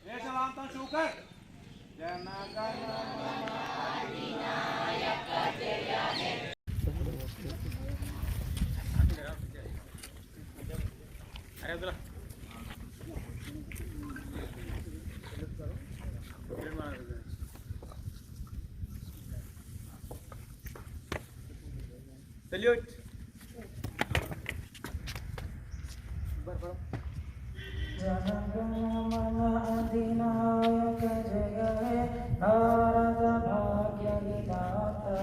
देशवांता शुकर जनगण मन अधिनायक जय हे। अरे अब्दुल्ला सल्यूट। जनगण मन अधिनायक जय हे भारत भाग्य विधाता।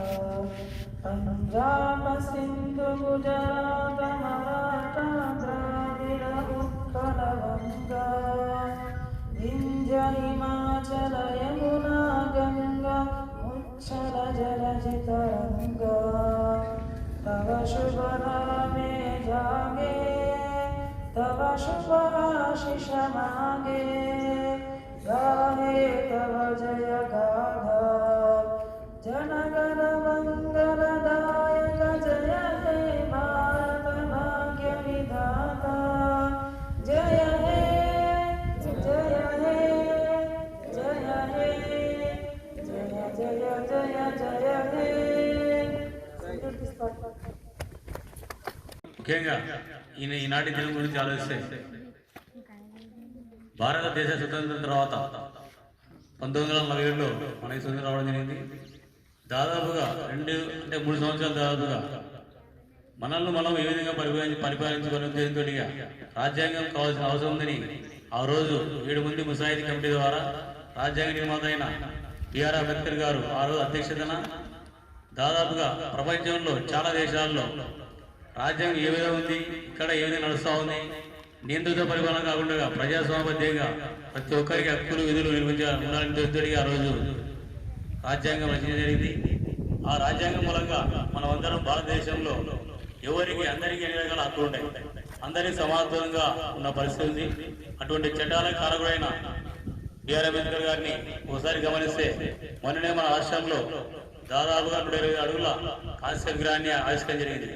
पंजाब सिंधु गुजरात मराठा द्राविड़ उत्कल गंगा विंध्य हिमाचल यमुना गंगा उच्छल जलधि तरंगा। तव शुभ नामे जागे तव शुभ आशीष मागे गाहे तव जय गाथा। जनगण मंगलदायक जय हे भारत भाग्य विधाता। जय हे जय हे जय हे जय जय जय जय हे। ముఖ్యంగా ఈనాటి దినం గురించి ఆలోచిస్తే భారతదేశ స్వతంత్రం తర్వాత 1947లో మనకి స్వతంత్రం రావడం జరిగింది. దాదాపుగా 2 సంవత్సరాల దాదాపుగా మనల్ని మనం ఏ విధంగా పరిపాలించుకునే ఉద్దేశంతో రాజ్యాంగం కావాల్సిన అవసరం ఉందని ఆ రోజు 7 మంది ముసాయిదీ కమిటీ ద్వారా రాజ్యాంగ నిర్మాత అయిన బిఆర్ అంబేద్కర్ గారు ఆ రోజు అధ్యక్షతన దాదాపుగా ప్రపంచంలో చాలా దేశాల్లో రాజ్యాంగం ఏ విధంగా ఉంది, ఇక్కడ ఏ విధంగా నడుస్తూ ఉంది, నియంత్రిత పరిపాలన కాకుండా ప్రజాస్వామ్యంగా ప్రతి ఒక్కరికి హక్కులు విధులు ఉండాలని ఉద్దేశంతో ఆ రోజు రాజ్యాంగం రచన జరిగింది. ఆ రాజ్యాంగం మూలంగా మనమందరం భారతదేశంలో ఎవరికి అందరికీ అన్ని రకాల హక్కులు ఉంటాయి, అందరికీ సమానత్వంగా ఉన్న పరిస్థితి ఉంది. అటువంటి చట్టాలకు కారకుడైన బిఆర్ అంబేద్కర్ గారిని ఒకసారి గమనిస్తే మొన్ననే మన రాష్ట్రంలో దాదాపుగా 120 అడుగుల కాంస్య విగ్రహాన్ని ఆవిష్కరణ జరిగింది.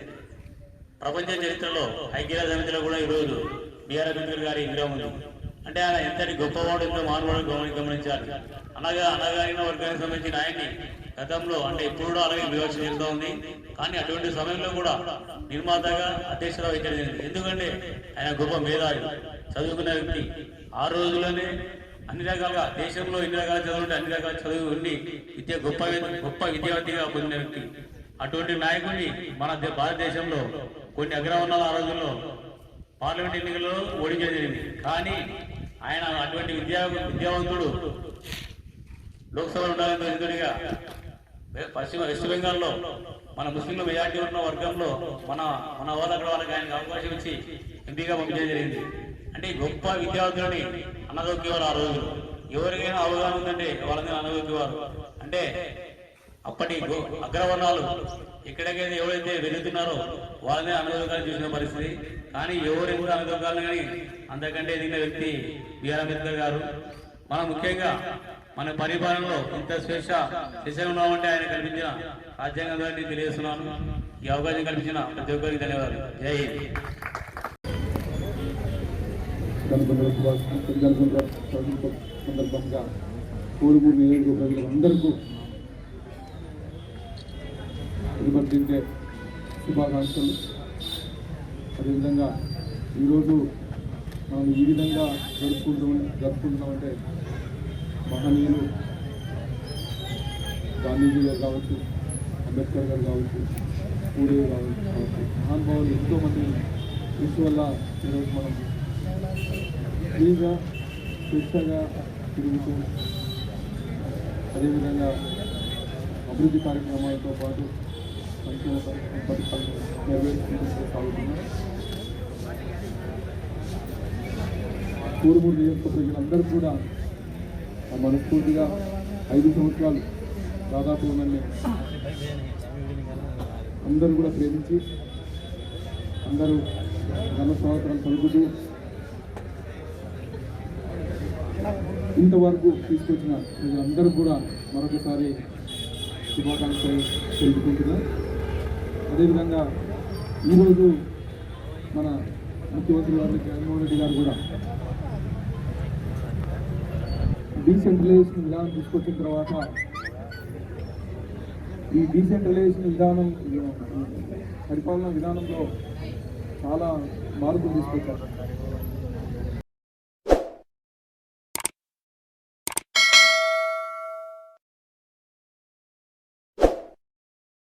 ప్రపంచ చరిత్రలో ఐక్యరాజ్య సమితిలో కూడా ఈరోజు బిఆర్ అంబేద్కర్ గారి విగ్రహం ఉంది. అంటే ఆయన ఎంతటి గొప్పవాడు, ఎంతో మానవుడు గమనించాలి. అనగారిన వర్గానికి సంబంధించిన ఆయన్ని గతంలో అంటే ఇప్పుడు కూడా అలాగే వివక్ష జరుగుతూ ఉంది. కానీ అటువంటి సమయంలో కూడా నిర్మాతగా అధ్యక్షత వహించడం. ఎందుకంటే ఆయన గొప్ప మేధావి, చదువుకున్న వ్యక్తి. ఆ రోజుల్లోనే అన్ని రకాలుగా దేశంలో ఎన్ని రకాల చదువుంటే అన్ని రకాల చదువు ఉండి గొప్ప విద్యావంతిగా పొందిన వ్యక్తి. అటువంటి నాయకుడిని మన భారతదేశంలో కొన్ని అగ్రవర్ణాల ఆ రోజుల్లో పార్లమెంట్ ఎన్నికల్లో ఓడించడం జరిగింది. కానీ ఆయన అటువంటి విద్యావంతుడు లోక్సభలో ఉండాలని ఎందుకుగా వెస్ట్ బెంగాల్లో మన ముస్లింలు మెజార్టీ ఉన్న వర్గంలో మన వాళ్ళు అక్కడ వాళ్ళకి ఆయనకు అవకాశం ఇచ్చి ఎంపీగా పంపించడం జరిగింది. అంటే గొప్ప విద్యావంతులని అనగొక్కేవారు ఆ రోజు. ఎవరికైనా అవగాహన ఉందంటే వాళ్ళని అనగొక్కేవారు. అంటే అప్పటి అగ్రవర్ణాలు ఎక్కడికైతే ఎవరైతే వెళుతున్నారో వాళ్ళనే అనగొక్కాలని చూసిన పరిస్థితి. కానీ ఎవరెందుకు అనగొక్కాలని కానీ అంతకంటే ఎదిగిన వ్యక్తి బిఆర్ అంబేద్కర్ గారు. మనం ముఖ్యంగా మన పరిపాలనలో ఇంత స్వేచ్ఛగా ఉన్నామంటే ఆయన కల్పించిన రాజ్యాంగం గారిని తెలియజేస్తున్నాను. ఈ అవకాశం కల్పించిన ప్రతి ఒక్కరికి ధన్యవాదాలు. జై హింద్. సందర్భంగా కోరుమూరు నియోజకవర్గ ప్రజలందరికీ రిపబ్లిక్ డే శుభాకాంక్షలు. అదేవిధంగా ఈరోజు మనం ఈ విధంగా జరుపుకుంటున్నామంటే మహనీయులు గాంధీజీ గారు కావచ్చు, అంబేద్కర్ గారు కావచ్చు, పూడే కావచ్చు, మహానుభావులు ఎంతోమంది కృషి వల్ల ఈరోజు మనం ఫ్రీగా స్వేచ్ఛగా తిరుగుతూ అదేవిధంగా అభివృద్ధి కార్యక్రమాలతో పాటు సంక్షేమ పథకాలు నెరవేర్చుకుంటూ సాగుతున్నాం. కోరుమూరు నియోజకవర్గ ప్రజలందరూ కూడా మనస్ఫూర్తిగా 5 సంవత్సరాలు దాదాపు నన్ను అందరూ కూడా ప్రేమించి అందరూ ఘన స్వాగతం పలుకుతూ ఇంతవరకు తీసుకొచ్చిన ప్రజలందరూ కూడా మరొకసారి శుభాకాంక్షలు తెలుపుకుంటున్నాం. అదేవిధంగా ఈరోజు మన ముఖ్యమంత్రి గారు జగన్మోహన్ రెడ్డి గారు కూడా డీసెంట్రలైజేషన్ విధానం తీసుకొచ్చిన తర్వాత ఈ డీసెంట్రలైజేషన్ విధానం పరిపాలనా విధానంలో చాలా మార్పులు తీసుకొచ్చారు.